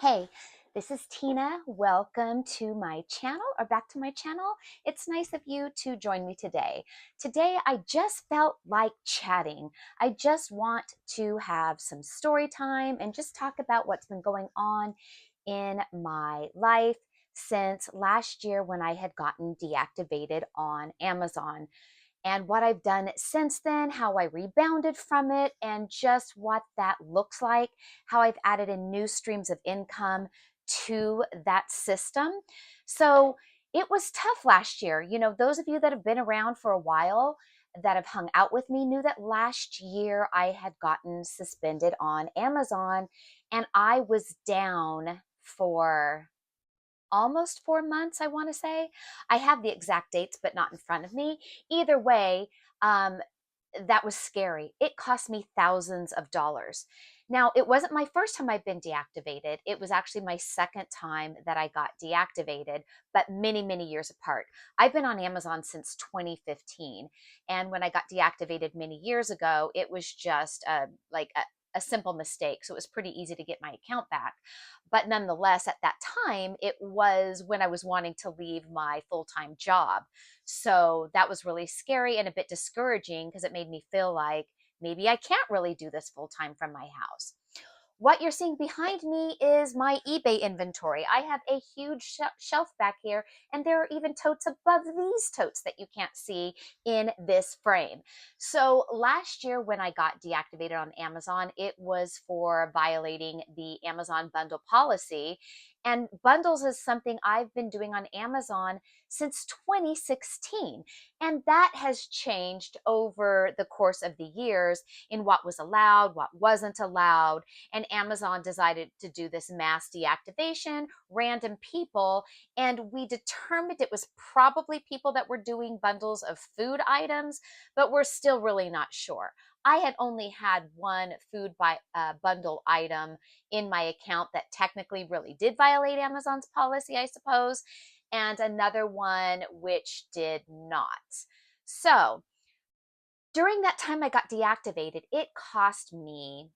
Hey, this is Tina. Welcome to my channel or back to my channel. It's nice of you to join me today. Today, I just felt like chatting. I just want to have some story time and just talk about what's been going on in my life since last year when I had gotten deactivated on Amazon and what I've done since then, how I rebounded from it, and just what that looks like, how I've added in new streams of income to that system. So it was tough last year. You know, those of you that have been around for a while, that have hung out with me, knew that last year I had gotten suspended on Amazon and I was down for almost 4 months, I want to say. I have the exact dates, but not in front of me. Either way, um, that was scary. It cost me thousands of dollars. Now, it wasn't my first time I've been deactivated. It was actually my second time that I got deactivated, but many, many years apart. I've been on Amazon since 2015. And when I got deactivated many years ago, it was just a simple mistake. So it was pretty easy to get my account back. But nonetheless, at that time, it was when I was wanting to leave my full-time job. So that was really scary and a bit discouraging because it made me feel like maybe I can't really do this full-time from my house. What you're seeing behind me is my eBay inventory. I have a huge shelf back here, and there are even totes above these totes that you can't see in this frame. So last year when I got deactivated on Amazon, it was for violating the Amazon bundle policy. And bundles is something I've been doing on Amazon since 2016. And that has changed over the course of the years in what was allowed, what wasn't allowed, and Amazon decided to do this mass deactivation, random people, and we determined it was probably people that were doing bundles of food items, but we're still really not sure. I had only had one bundle item in my account that technically really did violate Amazon's policy, I suppose, and another one which did not. So during that time I got deactivated, it cost me,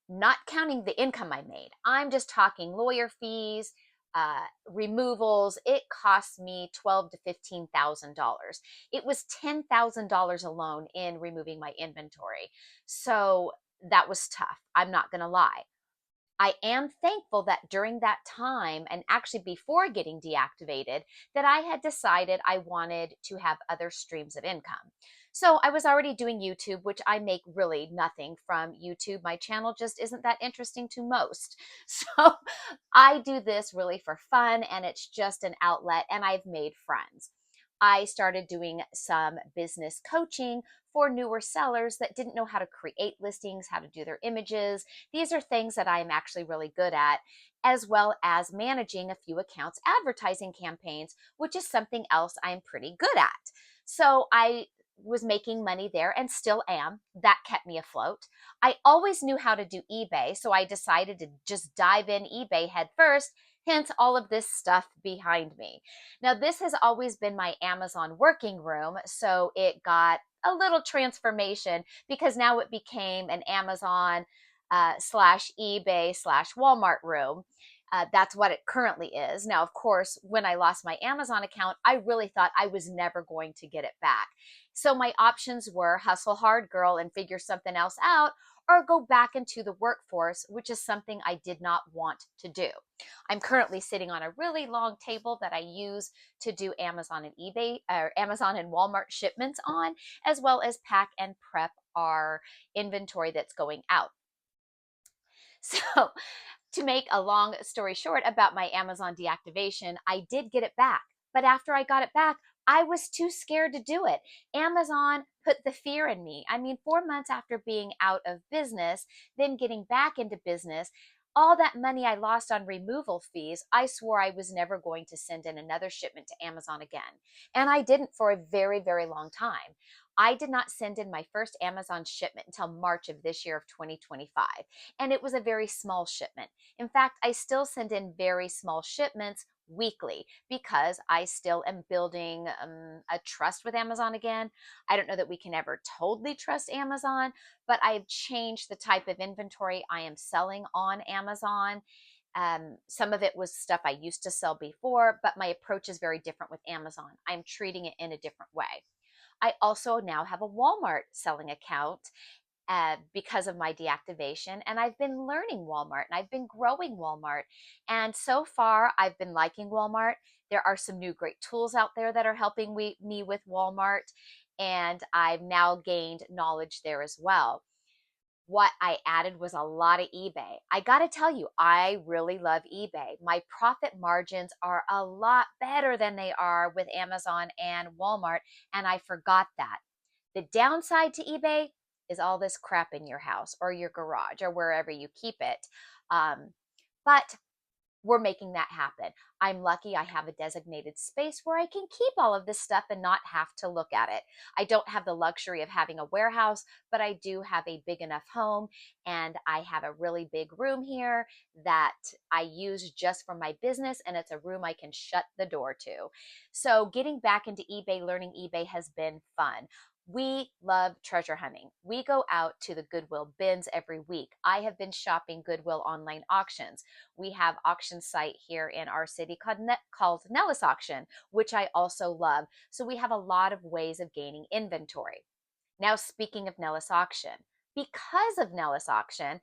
not counting the income I made, I'm just talking lawyer fees, removals, it cost me $12,000 to $15,000. It was $10,000 alone in removing my inventory. So that was tough. I'm not going to lie. I am thankful that during that time, and actually before getting deactivated, that I had decided I wanted to have other streams of income. So I was already doing YouTube, which I make really nothing from YouTube. My channel just isn't that interesting to most. So I do this really for fun, and it's just an outlet, and I've made friends. I started doing some business coaching for newer sellers that didn't know how to create listings, how to do their images. These are things that I am actually really good at, as well as managing a few accounts' advertising campaigns, which is something else I'm pretty good at. So I was making money there and still am. That kept me afloat. I always knew how to do eBay, so I decided to just dive in eBay head first, hence all of this stuff behind me. Now, this has always been my Amazon working room, so it got a little transformation because now it became an Amazon slash eBay slash Walmart room. That's what it currently is. Now, of course, when I lost my Amazon account, I really thought I was never going to get it back. So my options were hustle hard, girl, and figure something else out, or go back into the workforce, which is something I did not want to do. I'm currently sitting on a really long table that I use to do Amazon and eBay, or Amazon and Walmart shipments on, as well as pack and prep our inventory that's going out. So to make a long story short about my Amazon deactivation, I did get it back. But after I got it back, I was too scared to do it. Amazon put the fear in me. I mean, 4 months after being out of business, then getting back into business, all that money I lost on removal fees, I swore I was never going to send in another shipment to Amazon again. And I didn't for a very, very long time. I did not send in my first Amazon shipment until March of this year of 2025. And it was a very small shipment. In fact, I still send in very small shipments weekly because I still am building a trust with Amazon again. I don't know that we can ever totally trust Amazon, but I've changed the type of inventory I am selling on Amazon. Some of it was stuff I used to sell before, but my approach is very different with Amazon. I'm treating it in a different way. I also now have a Walmart selling account because of my deactivation. And I've been learning Walmart and I've been growing Walmart. And so far, I've been liking Walmart. There are some new great tools out there that are helping me with Walmart. And I've now gained knowledge there as well. What I added was a lot of eBay. I got to tell you, I really love eBay. My profit margins are a lot better than they are with Amazon and Walmart, and I forgot that. The downside to eBay is all this crap in your house or your garage or wherever you keep it. But we're making that happen. I'm lucky I have a designated space where I can keep all of this stuff and not have to look at it. I don't have the luxury of having a warehouse, but I do have a big enough home, and I have a really big room here that I use just for my business, and it's a room I can shut the door to. So getting back into eBay, learning eBay has been fun. We love treasure hunting. We go out to the Goodwill bins every week. I have been shopping Goodwill online auctions. We have auction site here in our city called Nellis Auction, which I also love. So we have a lot of ways of gaining inventory. Now, speaking of Nellis Auction, because of Nellis Auction,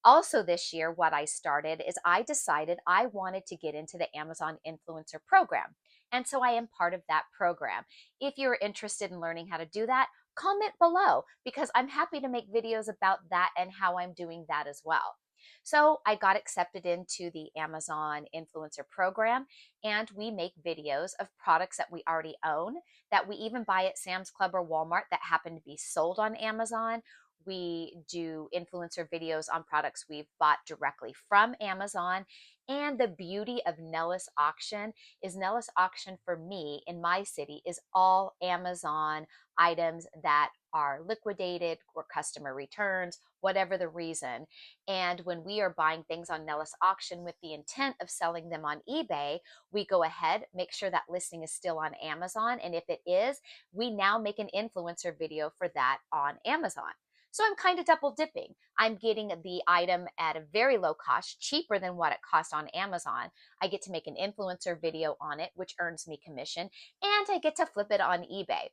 also this year, what I started is I decided I wanted to get into the Amazon Influencer Program. And so I am part of that program. If you're interested in learning how to do that, comment below because I'm happy to make videos about that and how I'm doing that as well. So I got accepted into the Amazon Influencer Program, and we make videos of products that we already own, that we even buy at Sam's Club or Walmart that happen to be sold on Amazon. We do influencer videos on products we've bought directly from Amazon. And the beauty of Nellis Auction is Nellis Auction for me in my city is all Amazon items that are liquidated or customer returns, whatever the reason. And when we are buying things on Nellis Auction with the intent of selling them on eBay, we go ahead, make sure that listing is still on Amazon. And if it is, we now make an influencer video for that on Amazon. So I'm kind of double dipping. I'm getting the item at a very low cost, cheaper than what it cost on Amazon. I get to make an influencer video on it, which earns me commission, and I get to flip it on eBay.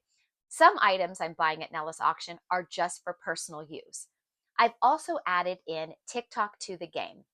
Some items I'm buying at Nellis Auction are just for personal use. I've also added in TikTok to the game.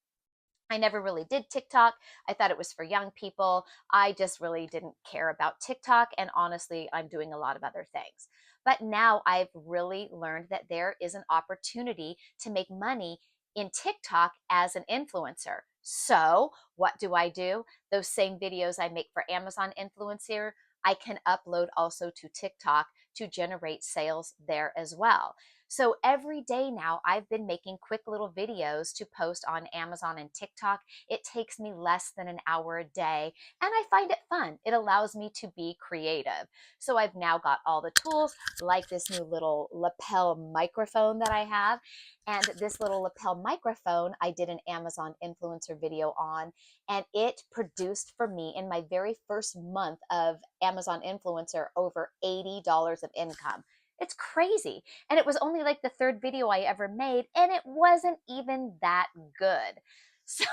I never really did TikTok. I thought it was for young people. I just really didn't care about TikTok. And honestly, I'm doing a lot of other things. But now I've really learned that there is an opportunity to make money in TikTok as an influencer. So what do? Those same videos I make for Amazon Influencer, I can upload also to TikTok to generate sales there as well. So every day now, I've been making quick little videos to post on Amazon and TikTok. It takes me less than an hour a day, and I find it fun. It allows me to be creative. So I've now got all the tools, like this new little lapel microphone that I have. And this little lapel microphone, I did an Amazon influencer video on, and it produced for me in my very first month of Amazon influencer over $80 of income. It's crazy. And it was only like the third video I ever made, and it wasn't even that good. So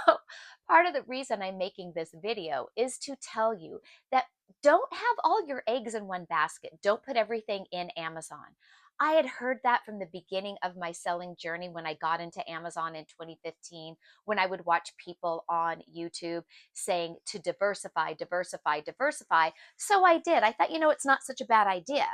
part of the reason I'm making this video is to tell you that don't have all your eggs in one basket. Don't put everything in Amazon. I had heard that from the beginning of my selling journey when I got into Amazon in 2015, when I would watch people on YouTube saying to diversify, diversify, diversify. So I did. I thought, it's not such a bad idea.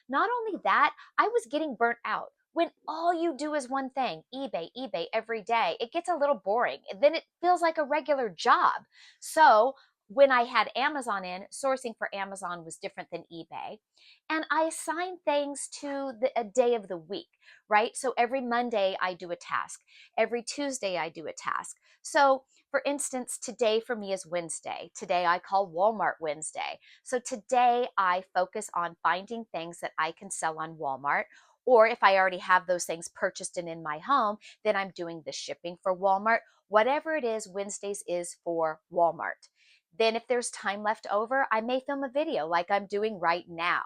Not only that, I was getting burnt out. When all you do is one thing, eBay, eBay every day, it gets a little boring. Then it feels like a regular job. So when I had Amazon in, sourcing for Amazon was different than eBay. And I assign things to a day of the week, right? So every Monday I do a task. Every Tuesday I do a task. So for instance, today for me is Wednesday. Today I call Walmart Wednesday. So today I focus on finding things that I can sell on Walmart. Or if I already have those things purchased and in my home, then I'm doing the shipping for Walmart. Whatever it is, Wednesdays is for Walmart. Then if there's time left over, I may film a video like I'm doing right now,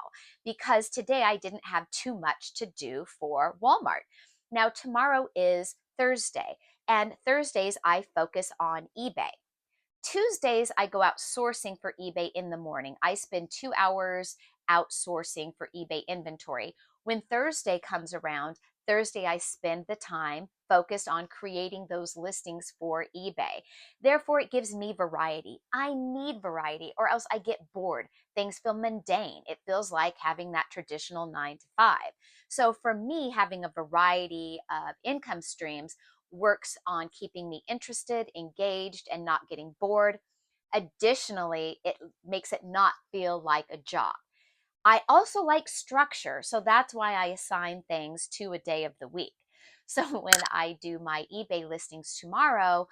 because today I didn't have too much to do for Walmart. Now tomorrow is Thursday, And Thursdays, I focus on eBay. Tuesdays, I go out sourcing for eBay in the morning. I spend 2 hours outsourcing for eBay inventory. When Thursday comes around, Thursday, I spend the time focused on creating those listings for eBay. Therefore, it gives me variety. I need variety or else I get bored. Things feel mundane. It feels like having that traditional 9 to 5. So, for me, having a variety of income streams works on keeping me interested, engaged, and not getting bored. Additionally, it makes it not feel like a job. I also like structure, so that's why I assign things to a day of the week. So when I do my eBay listings tomorrow,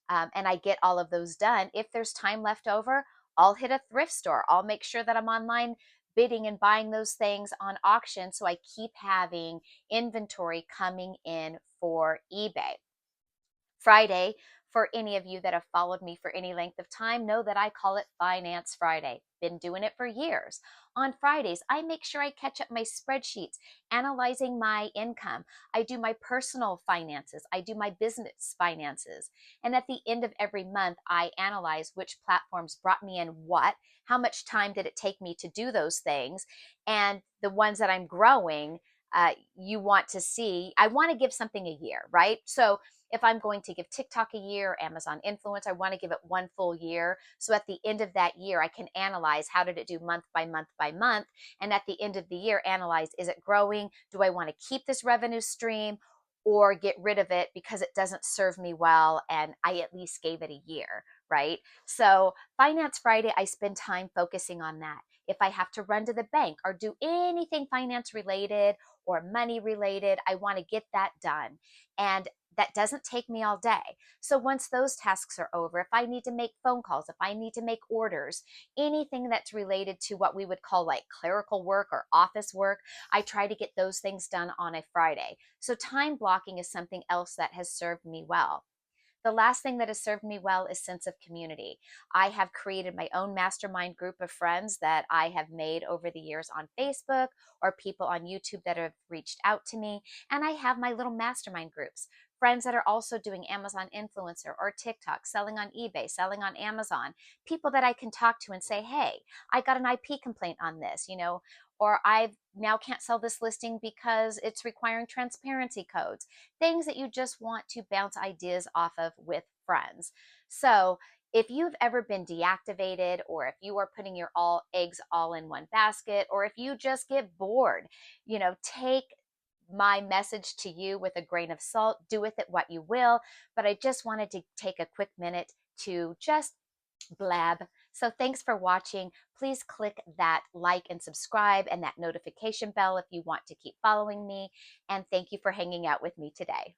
and I get all of those done, if there's time left over, I'll hit a thrift store. I'll make sure that I'm online bidding and buying those things on auction so I keep having inventory coming in for eBay. Friday, for any of you that have followed me for any length of time, know that I call it Finance Friday. Been doing it for years. On Fridays, I make sure I catch up my spreadsheets, analyzing my income. I do my personal finances. I do my business finances. And at the end of every month, I analyze which platforms brought me in what, how much time did it take me to do those things, and the ones that I'm growing. You want to see, I want to give something a year, right? So if I'm going to give TikTok a year, Amazon influence, I want to give it one full year. So at the end of that year, I can analyze how did it do month by month by month. And at the end of the year, analyze, is it growing? Do I want to keep this revenue stream or get rid of it because it doesn't serve me well and I at least gave it a year, right? So Finance Friday, I spend time focusing on that. If I have to run to the bank or do anything finance related or money related, I want to get that done. And that doesn't take me all day. So once those tasks are over, if I need to make phone calls, if I need to make orders, anything that's related to what we would call like clerical work or office work, I try to get those things done on a Friday. So time blocking is something else that has served me well. The last thing that has served me well is sense of community. I have created my own mastermind group of friends that I have made over the years on Facebook or people on YouTube that have reached out to me. And I have my little mastermind groups. Friends that are also doing Amazon influencer or TikTok, selling on eBay, selling on Amazon, people that I can talk to and say, hey, I got an IP complaint on this, or I now can't sell this listing because it's requiring transparency codes, things that you just want to bounce ideas off of with friends. So if you've ever been deactivated, or if you are putting your all eggs all in one basket, or if you just get bored, take my message to you with a grain of salt, do with it what you will. But I just wanted to take a quick minute to just blab. So thanks for watching. Please click that like and subscribe and that notification bell if you want to keep following me. And thank you for hanging out with me today.